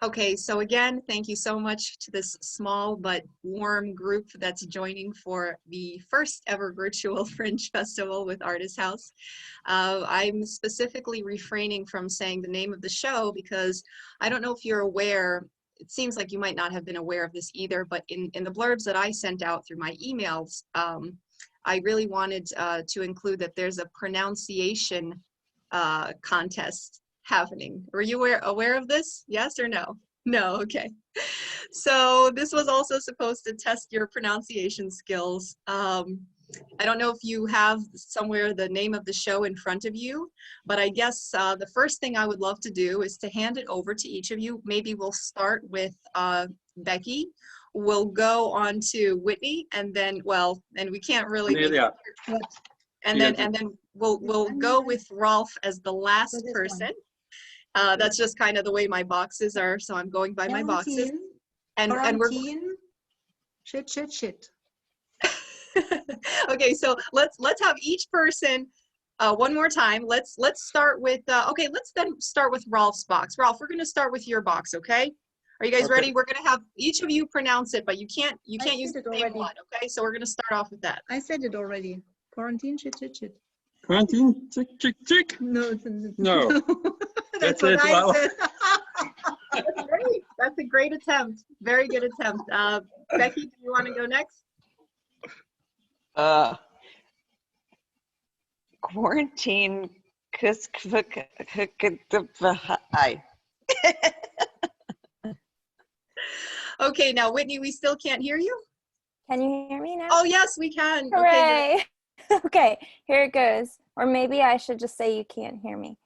Okay, so again, thank you so much to this small but warm group that's joining for the first ever virtual Fringe Festival with Artist House. I'm specifically refraining from saying the name of the show because I don't know if you're aware, it seems like you might not have been aware of this either, but in the blurbs that I sent out through my emails, I really wanted to include that there's a pronunciation contest happening. Were you aware of this? Yes or no? No, okay. So this was also supposed to test your pronunciation skills. I don't know if you have somewhere the name of the show in front of you, but I guess the first thing I would love to do is to hand it over to each of you. Maybe we'll start with Becky. We'll go on to Whitney, and then, well, and we can't really make it, and then we'll go with Rolf as the last person. That's just kind of the way my boxes are, so I'm going by my boxes. And we're shit. Okay, so let's have each person one more time. Let's start with okay, let's then start with Rolf's box. Rolf, we're going to start with your box, okay? Are you guys ready? We're going to have each of you pronounce it, but you can't use the same one, okay? So we're going to start off with that. I said it already. Quarantine shit. Quarantine chick. No. That's what it. I Well. said. That's great. That's a great attempt. Very good attempt. Becky, do you want to go next? Quarantine Okay, now Whitney, we still can't hear you. Can you hear me now? Oh yes, we can. Hooray! Okay, here it goes. Or maybe I should just say you can't hear me.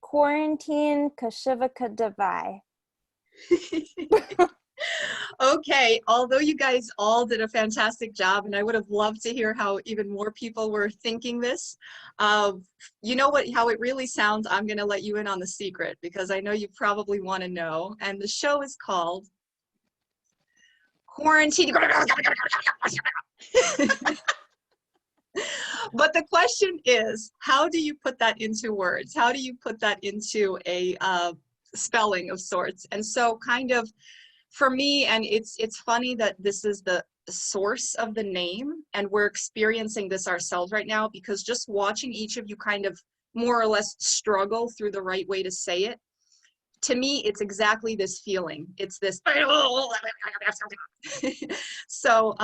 Quarantine kashivaka devai. Okay, although you guys all did a fantastic job, and I would have loved to hear how even more people were thinking this. You know how it really sounds? I'm going to let you in on the secret because I know you probably want to know. And the show is called Quarantine. But the question is, how do you put that into words? How do you put that into a spelling of sorts? And so kind of, for me, and it's funny that this is the source of the name, and we're experiencing this ourselves right now, because just watching each of you kind of more or less struggle through the right way to say it, to me, it's exactly this feeling. It's this, so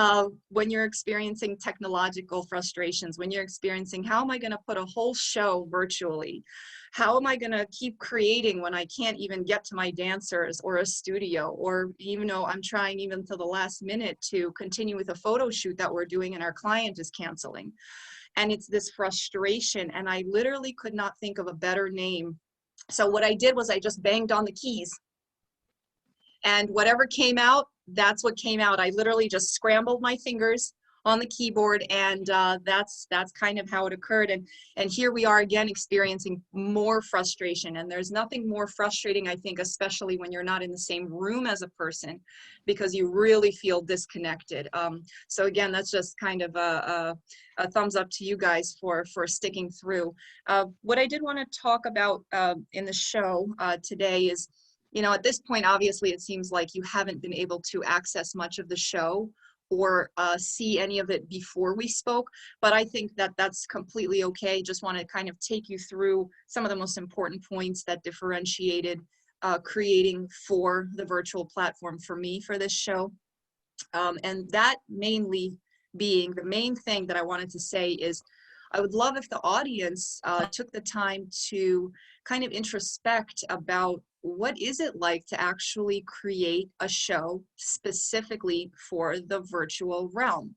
when you're experiencing technological frustrations, when you're experiencing, how am I gonna put a whole show virtually? How am I gonna keep creating when I can't even get to my dancers or a studio, or even though I'm trying even to the last minute to continue with a photo shoot that we're doing and our client is canceling. And it's this frustration, and I literally could not think of a better name. So what I did was I just banged on the keys, and whatever came out, that's what came out. I literally just scrambled my fingers on the keyboard, and that's kind of how it occurred. And here we are again experiencing more frustration, and there's nothing more frustrating, I think, especially when you're not in the same room as a person, because you really feel disconnected. So again, that's just kind of a thumbs up to you guys for sticking through. What I did want to talk about in the show today is, you know, at this point, obviously, it seems like you haven't been able to access much of the show or see any of it before we spoke, but I think that that's completely okay. Just want to kind of take you through some of the most important points that differentiated creating for the virtual platform for me for this show. And that mainly being, the main thing that I wanted to say is, I would love if the audience took the time to kind of introspect about what is it like to actually create a show specifically for the virtual realm.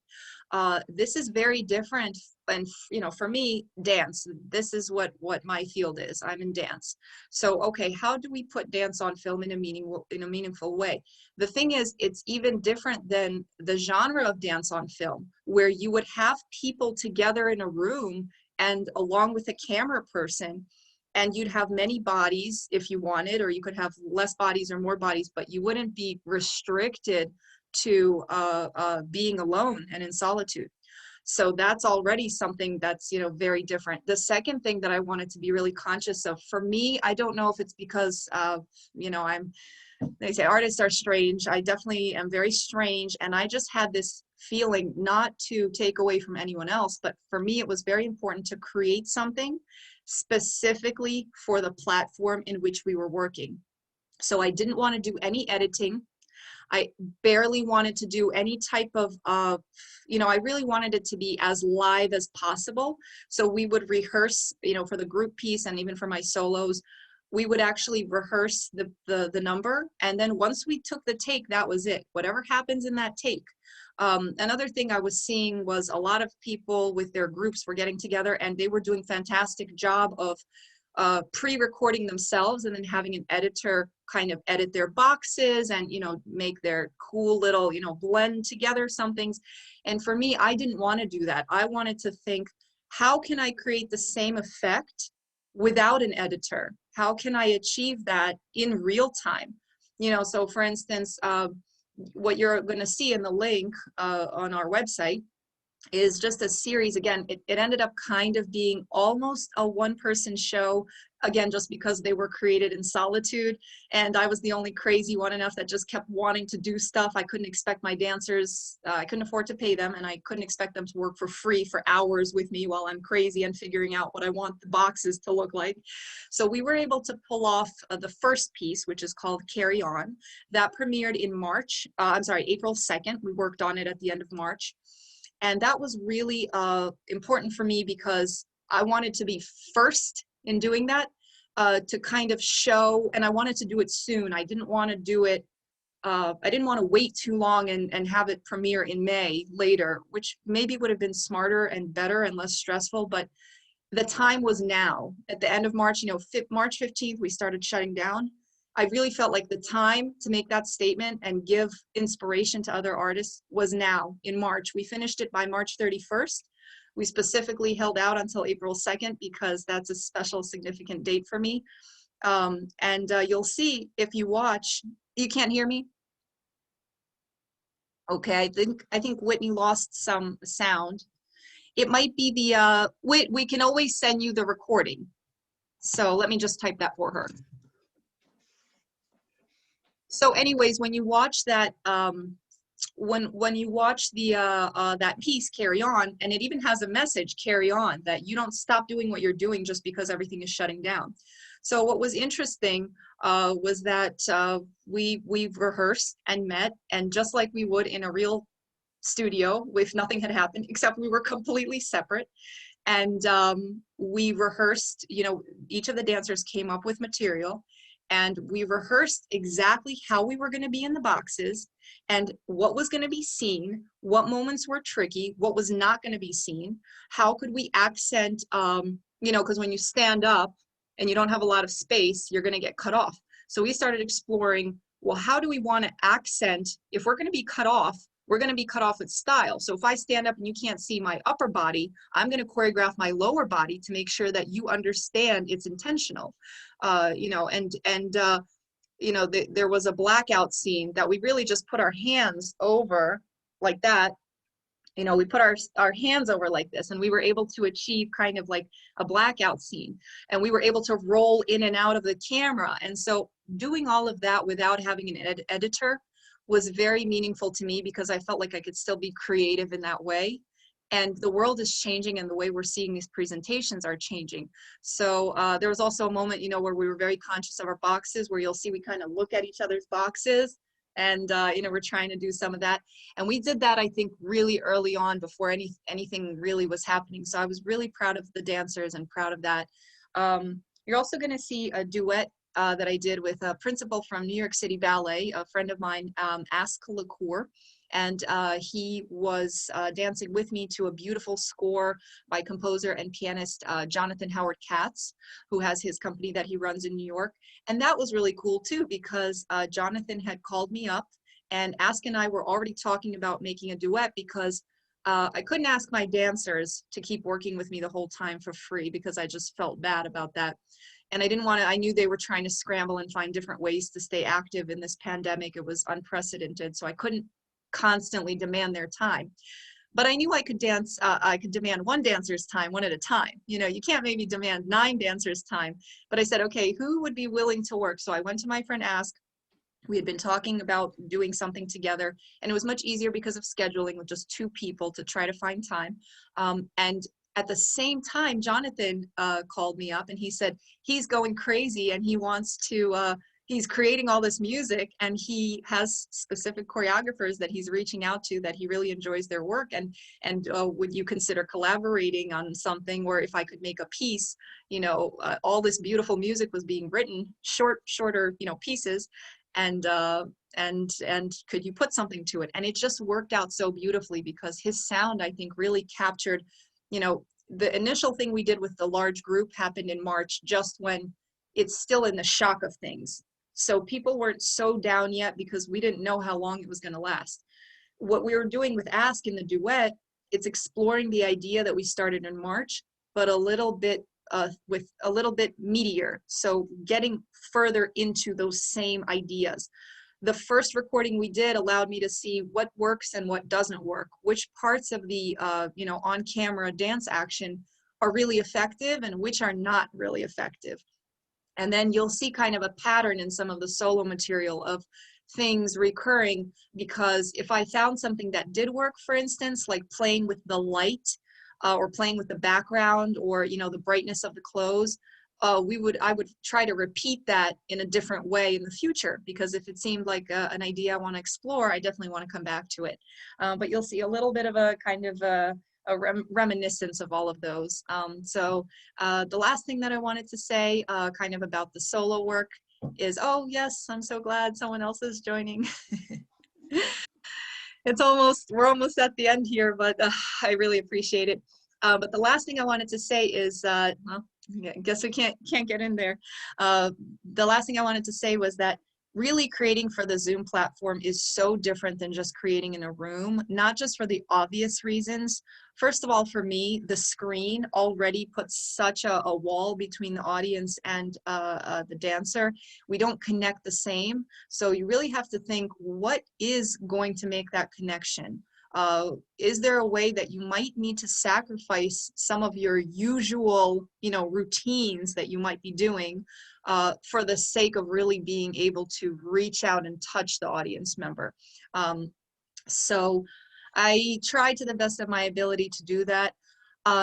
This is very different, and you know, for me, dance, this is what my field is. I'm in dance. So okay, how do we put dance on film in a meaningful way? The thing is, it's even different than the genre of dance on film, where you would have people together in a room and along with a camera person, and you'd have many bodies if you wanted, or you could have less bodies or more bodies, but you wouldn't be restricted to being alone and in solitude. So that's already something that's, very different. The second thing that I wanted to be really conscious of, for me, I don't know if it's because they say artists are strange. I definitely am very strange. And I just had this feeling, not to take away from anyone else, but for me, it was very important to create something specifically for the platform in which we were working. So I didn't want to do any editing. I barely wanted to do any type of, I really wanted it to be as live as possible. So we would rehearse, for the group piece and even for my solos, we would actually rehearse the number. And then once we took the take, that was it. Whatever happens in that take. Another thing I was seeing was a lot of people with their groups were getting together and they were doing fantastic job of pre-recording themselves and then having an editor kind of edit their boxes and make their cool little blend together some things. And for me, I didn't want to do that. I wanted to think, how can I create the same effect without an editor? How can I achieve that in real time? So for instance, what you're going to see in the link on our website is just a series. Again, it ended up kind of being almost a one-person show, again, just because they were created in solitude. And I was the only crazy one enough that just kept wanting to do stuff. I couldn't expect my dancers, I couldn't afford to pay them, and I couldn't expect them to work for free for hours with me while I'm crazy and figuring out what I want the boxes to look like. So we were able to pull off the first piece, which is called Carry On. That premiered in April 2nd. We worked on it at the end of March. And that was really important for me because I wanted to be first in doing that, to kind of show, and I wanted to do it soon. I didn't want to do it, I didn't want to wait too long and have it premiere in May later, which maybe would have been smarter and better and less stressful, but the time was now. At the end of March, March 15th, we started shutting down. I really felt like the time to make that statement and give inspiration to other artists was now in March. We finished it by March 31st. We specifically held out until April 2nd because that's a special, significant date for me. You'll see if you watch, you can't hear me? Okay, I think Whitney lost some sound. It might be the, we can always send you the recording. So let me just type that for her. So anyways, when you watch that, when you watch the that piece, Carry On, and it even has a message, carry on, that you don't stop doing what you're doing just because everything is shutting down. So what was interesting was that we rehearsed and met, and just like we would in a real studio, if nothing had happened, except we were completely separate. And we rehearsed, each of the dancers came up with material, and we rehearsed exactly how we were going to be in the boxes and what was going to be seen, what moments were tricky, what was not going to be seen, how could we accent, because when you stand up and you don't have a lot of space, you're going to get cut off. So we started exploring, well, how do we want to accent, if we're going to be cut off, we're going to be cut off with style. So if I stand up and you can't see my upper body, I'm going to choreograph my lower body to make sure that you understand it's intentional. There was a blackout scene that we really just put our hands over like that. We put our hands over like this, and we were able to achieve kind of like a blackout scene, and we were able to roll in and out of the camera. And so doing all of that without having an editor was very meaningful to me because I felt like I could still be creative in that way. And the world is changing, and the way we're seeing these presentations are changing. So there was also a moment, where we were very conscious of our boxes, where you'll see we kind of look at each other's boxes, and we're trying to do some of that. And we did that, I think, really early on before anything really was happening. So I was really proud of the dancers and proud of that. You're also going to see a duet that I did with a principal from New York City Ballet, a friend of mine, Ask Lacour. And he was dancing with me to a beautiful score by composer and pianist Jonathan Howard Katz, who has his company that he runs in New York. And that was really cool too, because Jonathan had called me up, and Ask and I were already talking about making a duet, because I couldn't ask my dancers to keep working with me the whole time for free, because I just felt bad about that. And I didn't want to, I knew they were trying to scramble and find different ways to stay active in this pandemic. It was unprecedented, so I couldn't constantly demand their time. but I knew I could dance, I could demand one dancer's time, one at a time. You know, you can't maybe demand 9 dancers' time, but I said, okay, who would be willing to work? So I went to my friend Ask. We had been talking about doing something together, and it was much easier because of scheduling with just 2 people to try to find time. And at the same time, Jonathan called me up and he said he's going crazy and he wants to, he's creating all this music and he has specific choreographers that he's reaching out to that he really enjoys their work. And would you consider collaborating on something, or if I could make a piece, you know, all this beautiful music was being written, shorter, you know, pieces. And could you put something to it? And it just worked out so beautifully because his sound, I think, really captured, you know, the initial thing we did with the large group happened in March, just when it's still in the shock of things. So people weren't so down yet because we didn't know how long it was going to last. What we were doing with Ask in the duet, it's exploring the idea that we started in March, but a little bit with a little bit meatier. So getting further into those same ideas. The first recording we did allowed me to see what works and what doesn't work, which parts of the you know, on-camera dance action are really effective and which are not really effective. And then you'll see kind of a pattern in some of the solo material of things recurring, because if I found something that did work, for instance, like playing with the light or playing with the background, or, you know, the brightness of the clothes, I would try to repeat that in a different way in the future, because if it seemed like an idea I want to explore, I definitely want to come back to it. But you'll see a little bit of a kind of a reminiscence of all of those. So the last thing that I wanted to say kind of about the solo work is, oh yes, I'm so glad someone else is joining. We're almost at the end here, but I really appreciate it. But the last thing I wanted to say is, well, I guess we can't get in there. The last thing I wanted to say was that really creating for the Zoom platform is so different than just creating in a room, not just for the obvious reasons. First of all, for me, the screen already puts such a wall between the audience and the dancer. We don't connect the same. So you really have to think, what is going to make that connection? Is there a way that you might need to sacrifice some of your usual, you know, routines that you might be doing for the sake of really being able to reach out and touch the audience member? So I try to the best of my ability to do that.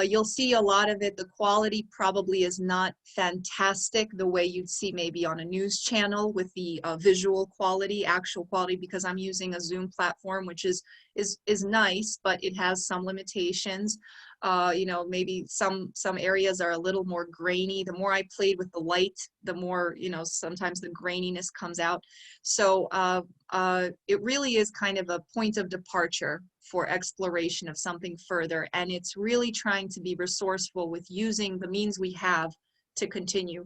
You'll see a lot of it, the quality probably is not fantastic the way you'd see maybe on a news channel with the visual quality, actual quality, because I'm using a Zoom platform, which is nice, but it has some limitations. You know, maybe some areas are a little more grainy. The more I played with the light, the more, you know, sometimes the graininess comes out. So it really is kind of a point of departure for exploration of something further. And it's really trying to be resourceful with using the means we have to continue.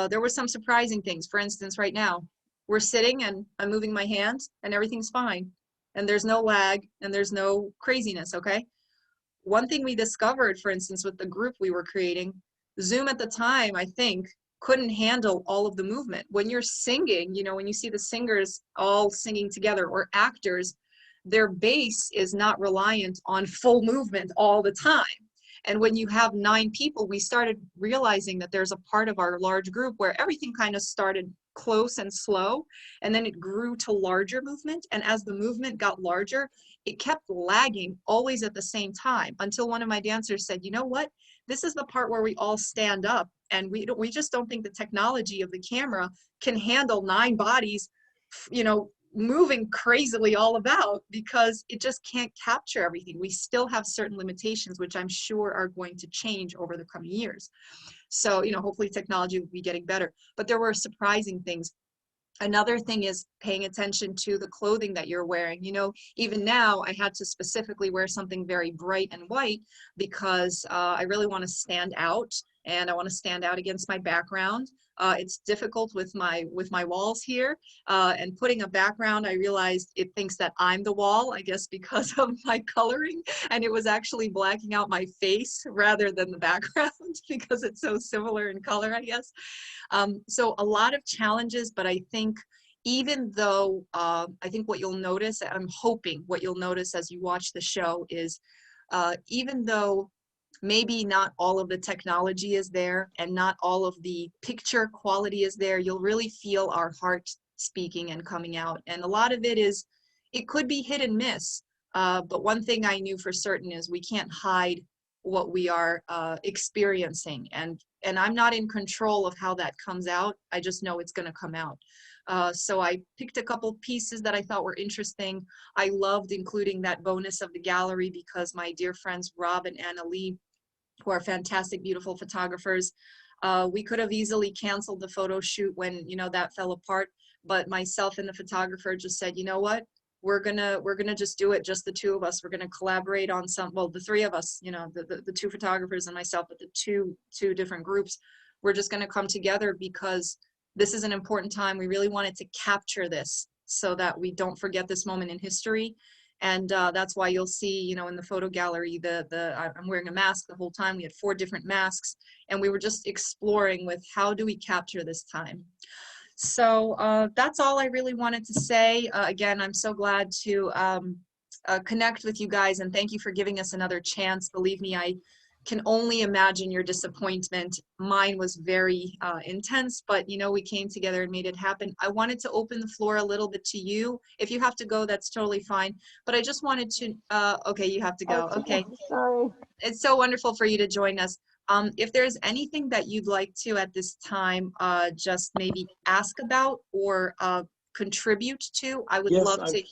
There were some surprising things. For instance, right now, we're sitting and I'm moving my hands and everything's fine. And there's no lag and there's no craziness, okay? One thing we discovered, for instance, with the group we were creating, Zoom at the time, I think, couldn't handle all of the movement. When you're singing, you know, when you see the singers all singing together, or actors, their base is not reliant on full movement all the time. And when you have 9 people, we started realizing that there's a part of our large group where everything kind of started close and slow, and then it grew to larger movement. And as the movement got larger, it kept lagging always at the same time, until one of my dancers said, you know what, this is the part where we all stand up, and we just don't think the technology of the camera can handle 9 bodies, you know, moving crazily all about, because it just can't capture everything. We still have certain limitations, which I'm sure are going to change over the coming years. So, you know, hopefully technology will be getting better, but there were surprising things. Another thing is paying attention to the clothing that you're wearing. You know, even now I had to specifically wear something very bright and white because I really want to stand out, and I want to stand out against my background. It's difficult with my walls here, and putting a background, I realized it thinks that I'm the wall, I guess because of my coloring, and it was actually blacking out my face rather than the background because it's so similar in color, I guess. So a lot of challenges, but I think even though I think what you'll notice, I'm hoping what you'll notice as you watch the show is even though maybe not all of the technology is there and not all of the picture quality is there, you'll really feel our heart speaking and coming out. And a lot of it is, it could be hit and miss. But one thing I knew for certain is we can't hide what we are experiencing. And I'm not in control of how that comes out. I just know it's going to come out. So I picked a couple pieces that I thought were interesting. I loved including that bonus of the gallery because my dear friends Rob and Anna Lee, who are fantastic, beautiful photographers, we could have easily canceled the photo shoot when, you know, that fell apart. But myself and the photographer just said, you know what? We're gonna just do it, just the two of us. We're gonna collaborate on some, well, the three of us, you know, the two photographers and myself, but the two different groups. We're just gonna come together because this is an important time. We really wanted to capture this so that we don't forget this moment in history. And that's why you'll see, you know, in the photo gallery, I'm wearing a mask the whole time. We had 4 different masks, and we were just exploring with how do we capture this time. So that's all I really wanted to say. Again, I'm so glad to connect with you guys, and thank you for giving us another chance. Believe me, I can only imagine your disappointment. Mine was very intense, but you know, we came together and made it happen. I wanted to open the floor a little bit to you. If you have to go, that's totally fine. But I just wanted to, okay, you have to go. Okay. Sorry. It's so wonderful for you to join us. If there's anything that you'd like to at this time, just maybe ask about or contribute to, I would Yes, love to.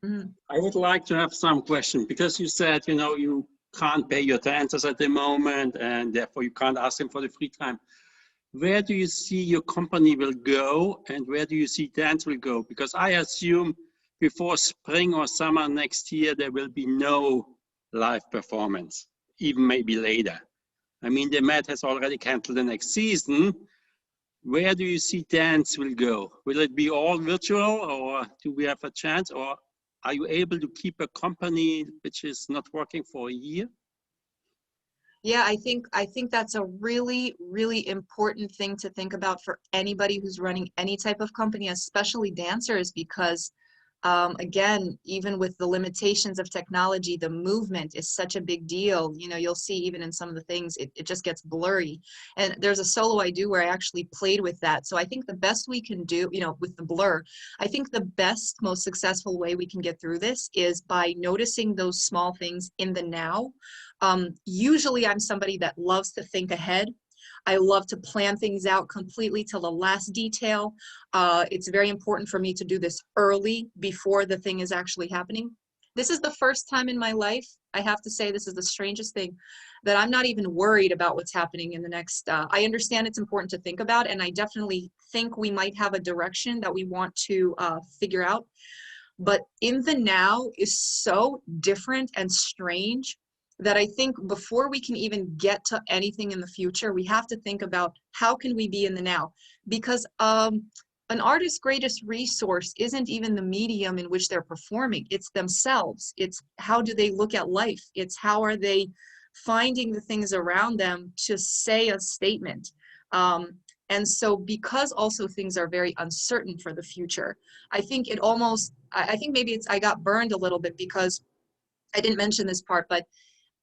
Mhm. I would like to have some question because you said, you know, you can't pay your dancers at the moment and therefore you can't ask them for the free time. Where do you see your company will go and where do you see dance will go? Because I assume before spring or summer next year, there will be no live performance, even maybe later. I mean, the Met has already canceled the next season. Where do you see dance will go? Will it be all virtual or do we have a chance, or are you able to keep a company which is not working for a year? Yeah, I think that's a really, really important thing to think about for anybody who's running any type of company, especially dancers, because again, even with the limitations of technology, the movement is such a big deal. You know, you'll see even in some of the things, it just gets blurry. And there's a solo I do where I actually played with that. So I think the best we can do, you know, with the blur, I think the best, most successful way we can get through this is by noticing those small things in the now. Usually I'm somebody that loves to think ahead. I love to plan things out completely to the last detail. It's very important for me to do this early before the thing is actually happening. This is the first time in my life, I have to say, this is the strangest thing, that I'm not even worried about what's happening in the next, I understand it's important to think about, and I definitely think we might have a direction that we want to figure out. But in the now is so different and strange that I think before we can even get to anything in the future, we have to think about how can we be in the now? Because an artist's greatest resource isn't even the medium in which they're performing, it's themselves. It's how do they look at life? It's how are they finding the things around them to say a statement? And so because also things are very uncertain for the future, I think it almost, I think maybe it's, I got burned a little bit because I didn't mention this part, but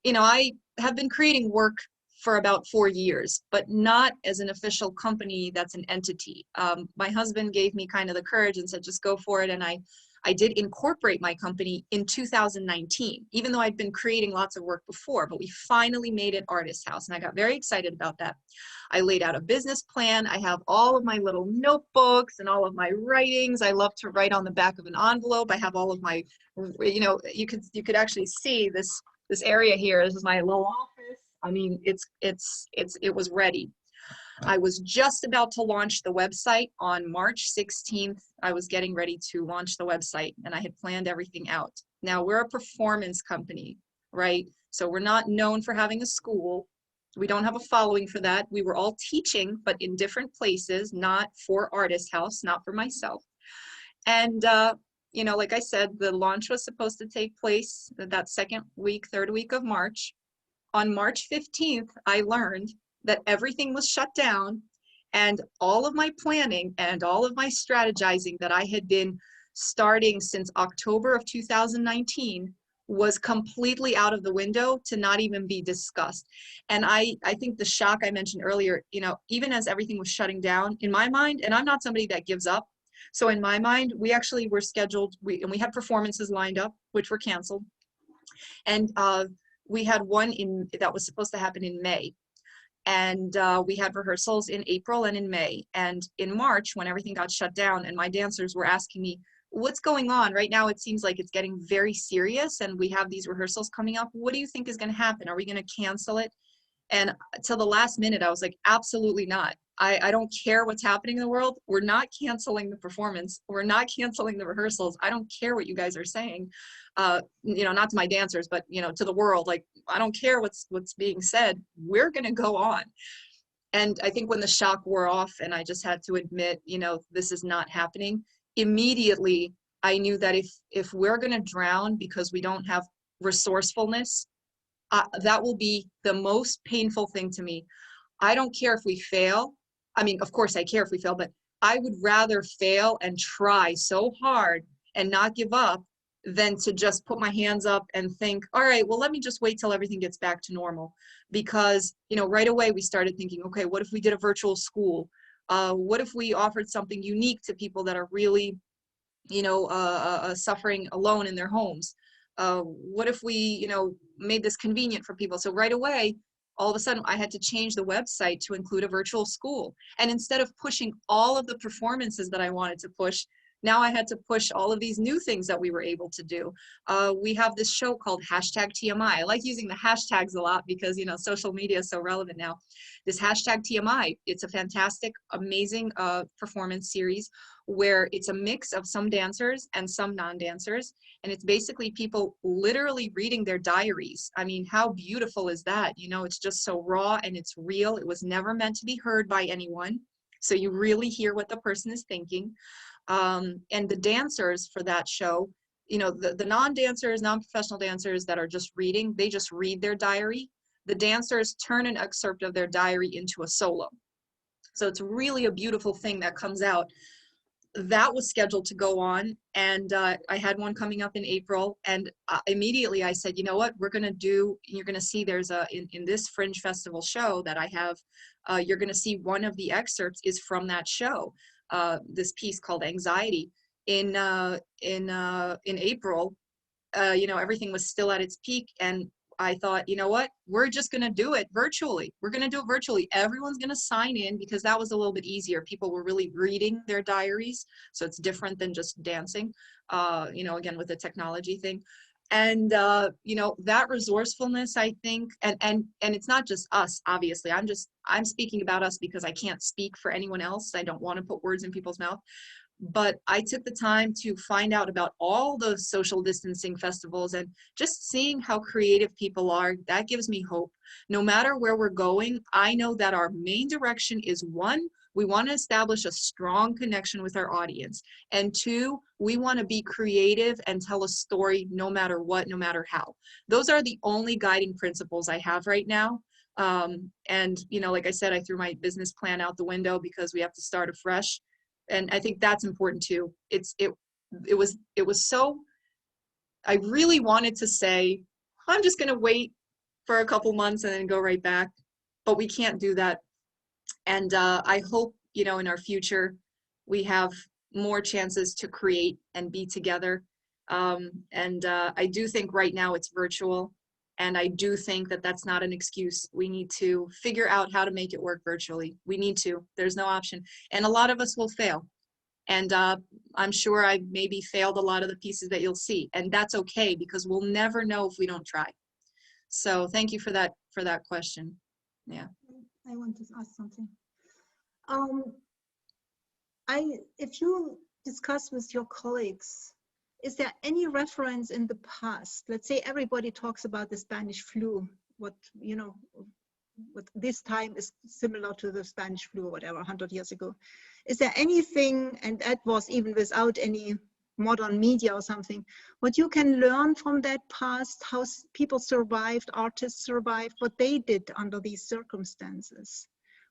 you know, I have been creating work for about 4 years, but not as an official company that's an entity. My husband gave me kind of the courage and said, just go for it. And I did incorporate my company in 2019, even though I'd been creating lots of work before, but we finally made it Artist House. And I got very excited about that. I laid out a business plan. I have all of my little notebooks and all of my writings. I love to write on the back of an envelope. I have all of my, you know, you could actually see this area here. This is my little office. I mean, it was ready. I was just about to launch the website on March 16th. I was getting ready to launch the website and I had planned everything out. Now we're a performance company, right? So we're not known for having a school. We don't have a following for that. We were all teaching, but in different places, not for Artist House, not for myself. And you know, like I said, the launch was supposed to take place that second week, third week of March. On March 15th, I learned that everything was shut down And all of my planning and all of my strategizing that I had been starting since October of 2019 was completely out of the window to not even be discussed. And I think the shock I mentioned earlier, you know, even as everything was shutting down, in my mind, and I'm not somebody that gives up. So in my mind, we actually were scheduled, and we had performances lined up, which were canceled. And we had one that was supposed to happen in May. And we had rehearsals in April and in May. And in March, when everything got shut down and my dancers were asking me, what's going on? Right now, it seems like it's getting very serious and we have these rehearsals coming up. What do you think is going to happen? Are we going to cancel it? And till the last minute, I was like, absolutely not. I don't care what's happening in the world. We're not canceling the performance. We're not canceling the rehearsals. I don't care what you guys are saying. You know, not to my dancers, but, you know, to the world. Like, I don't care what's being said. We're going to go on. And I think when the shock wore off and I just had to admit, you know, this is not happening, immediately I knew that if we're going to drown because we don't have resourcefulness, that will be the most painful thing to me. I don't care if we fail. I mean, of course I care if we fail, but I would rather fail and try so hard and not give up than to just put my hands up and think, all right, well, let me just wait till everything gets back to normal. Because, you know, right away we started thinking, okay, what if we did a virtual school? What if we offered something unique to people that are really, you know, suffering alone in their homes? What if we, you know, made this convenient for people? So right away, all of a sudden I had to change the website to include a virtual school. And instead of pushing all of the performances that I wanted to push, now I had to push all of these new things that we were able to do. We have this show called #TMI. I like using the hashtags a lot because, you know, social media is so relevant now. This #TMI, it's a fantastic, amazing performance series where it's a mix of some dancers and some non-dancers. And it's basically people literally reading their diaries. I mean, how beautiful is that? You know, it's just so raw and it's real. It was never meant to be heard by anyone. So you really hear what the person is thinking. And the dancers for that show, you know, the non-dancers, non-professional dancers that are just reading, they just read their diary. The dancers turn an excerpt of their diary into a solo. So it's really a beautiful thing that comes out. That was scheduled to go on, and I had one coming up in April, and immediately I said, you know what, we're going to do, you're going to see there's in this Fringe Festival show that I have, you're going to see one of the excerpts is from that show, this piece called Anxiety. In April, you know, everything was still at its peak, and I thought, you know what, we're just going to do it virtually. We're going to do it virtually. Everyone's going to sign in because that was a little bit easier. People were really reading their diaries. So it's different than just dancing, you know, again, with the technology thing. And, you know, that resourcefulness, I think, and it's not just us, obviously. I'm speaking about us because I can't speak for anyone else. I don't want to put words in people's mouth. But I took the time to find out about all those social distancing festivals and just seeing how creative people are, that gives me hope. No matter where we're going, I know that our main direction is one, we want to establish a strong connection with our audience. And two, we want to be creative and tell a story no matter what, no matter how. Those are the only guiding principles I have right now. And, you know, like I said, I threw my business plan out the window because we have to start afresh. And I think that's important too. It was so, I really wanted to say, I'm just going to wait for a couple months and then go right back, but we can't do that. And I hope, you know, in our future, we have more chances to create and be together. I do think right now it's virtual. And I do think that that's not an excuse. We need to figure out how to make it work virtually. We need to. There's no option. And a lot of us will fail. And I'm sure I maybe failed a lot of the pieces that you'll see. And that's okay because we'll never know if we don't try. So thank you for that question. Yeah. I want to ask something. If you discuss with your colleagues, is there any reference in the past? Let's say everybody talks about the Spanish flu, what this time is similar to the Spanish flu or whatever, 100 years ago. Is there anything, and that was even without any modern media or something, what you can learn from that past, how people survived, artists survived, what they did under these circumstances?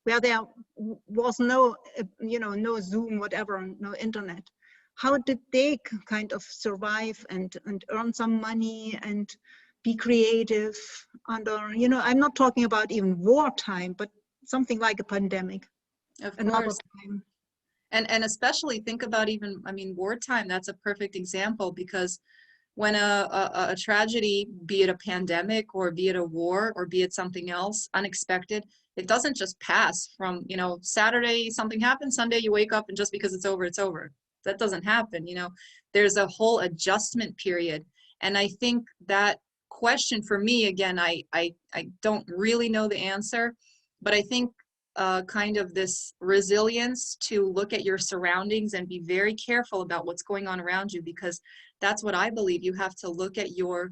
where there was no, no Zoom, whatever, no internet. How did they kind of survive and earn some money and be creative under, I'm not talking about even wartime, but something like a pandemic, Of another course. time. And especially think about even, I mean, wartime, that's a perfect example, because when a tragedy, be it a pandemic or be it a war or be it something else unexpected, it doesn't just pass from, Saturday something happens, Sunday you wake up and just because it's over, it's over. That doesn't happen. There's a whole adjustment period. And I think that question for me, again, I don't really know the answer, but I think kind of this resilience to look at your surroundings and be very careful about what's going on around you, because that's what I believe. You have to look at your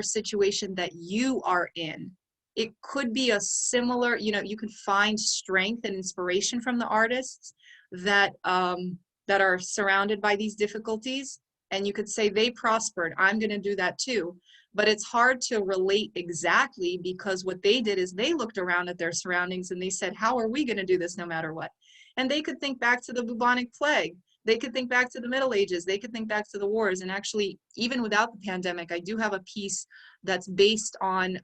situation that you are in. It could be a similar, you can find strength and inspiration from the artists that that are surrounded by these difficulties, and you could say they prospered. I'm going to do that too. But it's hard to relate exactly, because what they did is they looked around at their surroundings and they said, how are we going to do this no matter what? And they could think back to the bubonic plague. They could think back to the Middle Ages. They could think back to the wars. And actually, even without the pandemic, I do have a piece that's based on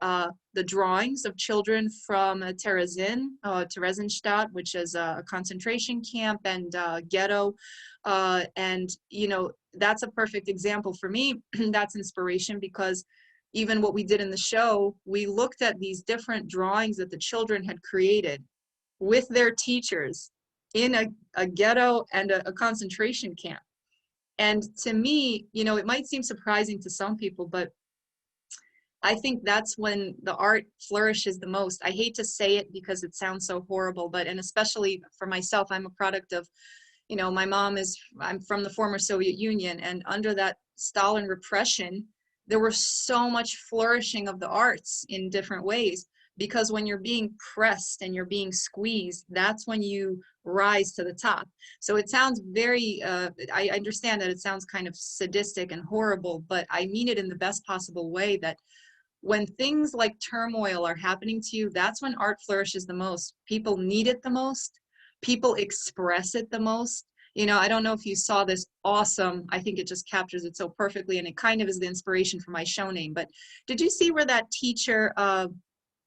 the drawings of children from Theresienstadt, which is a concentration camp and ghetto. And, that's a perfect example for me. That's inspiration, because even what we did in the show, we looked at these different drawings that the children had created with their teachers in a ghetto and a concentration camp. And to me, it might seem surprising to some people, but I think that's when the art flourishes the most. I hate to say it because it sounds so horrible, and especially for myself, I'm a product of, I'm from the former Soviet Union, and under that Stalin repression, there was so much flourishing of the arts in different ways, because when you're being pressed and you're being squeezed, that's when you rise to the top. So it sounds very, I understand that it sounds kind of sadistic and horrible, but I mean it in the best possible way, that when things like turmoil are happening to you, that's when art flourishes the most. People need it the most. People express it the most. I don't know if you saw this awesome, I think it just captures it so perfectly, and it kind of is the inspiration for my show name, but did you see where that teacher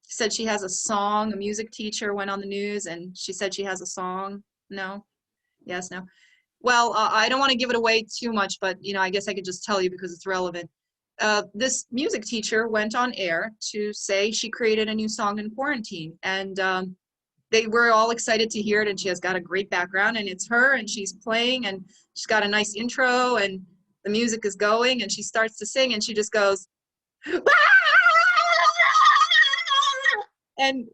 said she has a song, a music teacher went on the news and she said she has a song? No? Yes, no? Well, I don't want to give it away too much, but I guess I could just tell you because it's relevant. This music teacher went on air to say she created a new song in quarantine, and they were all excited to hear it, and she has got a great background, and it's her, and she's playing, and she's got a nice intro, and the music is going, and she starts to sing, and she just goes, and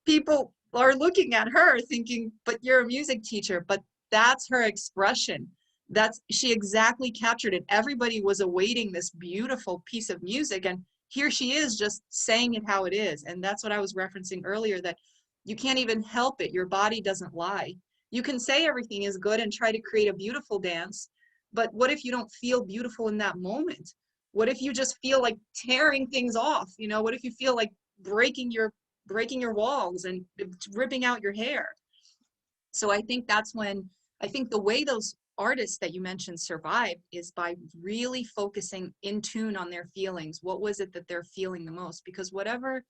people are looking at her thinking, but you're a music teacher. But that's her expression. She exactly captured it. Everybody was awaiting this beautiful piece of music, and here she is just saying it how it is. And that's what I was referencing earlier, that you can't even help it. Your body doesn't lie. You can say everything is good and try to create a beautiful dance, but what if you don't feel beautiful in that moment? What if you just feel like tearing things off? What if you feel like breaking your walls and ripping out your hair? So I think that's when, I think the way those artists that you mentioned survived is by really focusing in tune on their feelings. What was it that they're feeling the most? Because whatever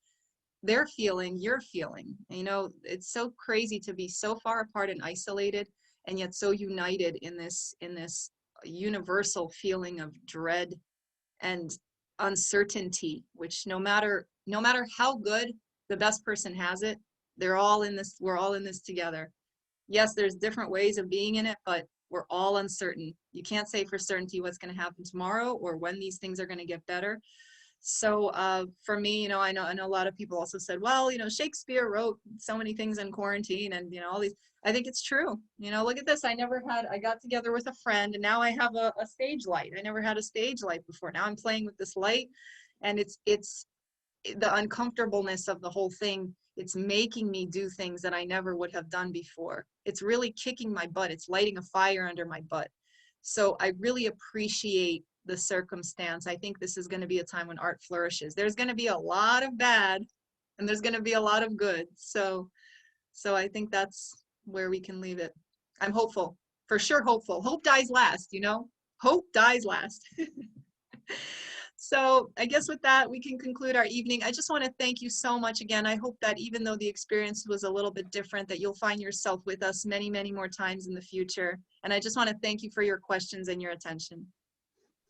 they're feeling, you're feeling. It's so crazy to be so far apart and isolated, and yet so united in this universal feeling of dread and uncertainty, which no matter how good the best person has it, we're all in this together. Yes, there's different ways of being in it, but we're all uncertain. You can't say for certainty what's going to happen tomorrow or when these things are going to get better. So for me, I know a lot of people also said, well, Shakespeare wrote so many things in quarantine, and all these. I think it's true. Look at this. I got together with a friend, and now I have a stage light. I never had a stage light before. Now I'm playing with this light, and it's the uncomfortableness of the whole thing. It's making me do things that I never would have done before. It's really kicking my butt. It's lighting a fire under my butt. So I really appreciate the circumstance. I think this is going to be a time when art flourishes. There's going to be a lot of bad, and there's going to be a lot of good. So I think that's where we can leave it. I'm hopeful, for sure hopeful. Hope dies last, you know? Hope dies last. So I guess with that, we can conclude our evening. I just want to thank you so much again. I hope that even though the experience was a little bit different, that you'll find yourself with us many, many more times in the future. And I just want to thank you for your questions and your attention.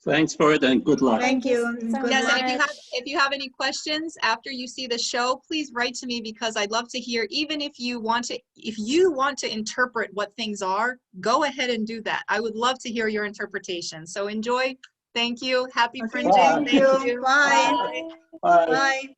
Thanks for it and good luck. Thank you. so Good Yes, luck. and much. if you have any questions after you see the show, please write to me, because I'd love to hear, even if you want to interpret what things are, go ahead and do that. I would love to hear your interpretation. So enjoy. Thank you. Happy Okay, fringing. thank you. Bye. Bye. Bye.